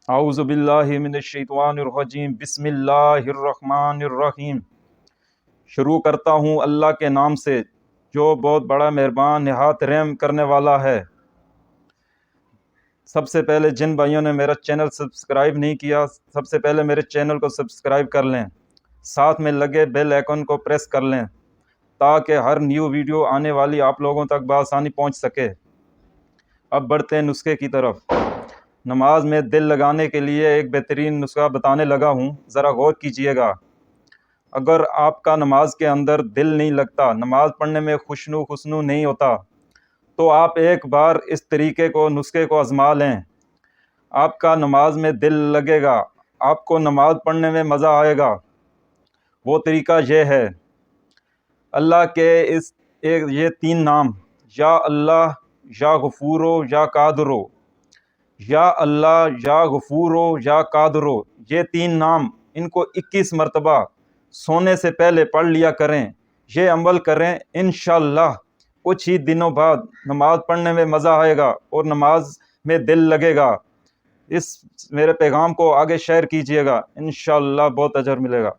اعوذ باللہ من الشیطان الرجیم، بسم اللہ الرحمن الرحیم۔ شروع کرتا ہوں اللہ کے نام سے جو بہت بڑا مہربان نہایت رحم کرنے والا ہے۔ سب سے پہلے جن بھائیوں نے میرا چینل سبسکرائب نہیں کیا، سب سے پہلے میرے چینل کو سبسکرائب کر لیں، ساتھ میں لگے بیل آئیکن کو پریس کر لیں تاکہ ہر نیو ویڈیو آنے والی آپ لوگوں تک بآسانی پہنچ سکے۔ اب بڑھتے ہیں نسخے کی طرف۔ نماز میں دل لگانے کے لیے ایک بہترین نسخہ بتانے لگا ہوں، ذرا غور کیجئے گا۔ اگر آپ کا نماز کے اندر دل نہیں لگتا، نماز پڑھنے میں خشنو نہیں ہوتا، تو آپ ایک بار اس طریقے کو، نسخے کو آزما لیں، آپ کا نماز میں دل لگے گا، آپ کو نماز پڑھنے میں مزہ آئے گا۔ وہ طریقہ یہ ہے، اللہ کے یہ 3 نام، یا اللہ، یا غفورو، یا قادرو، یا اللہ، یا غفورو، یا قادرو، یہ 3 نام، ان کو 21 مرتبہ سونے سے پہلے پڑھ لیا کریں۔ یہ عمل کریں، انشاءاللہ کچھ ہی دنوں بعد نماز پڑھنے میں مزہ آئے گا اور نماز میں دل لگے گا۔ اس میرے پیغام کو آگے شیئر کیجئے گا، انشاءاللہ بہت اجر ملے گا۔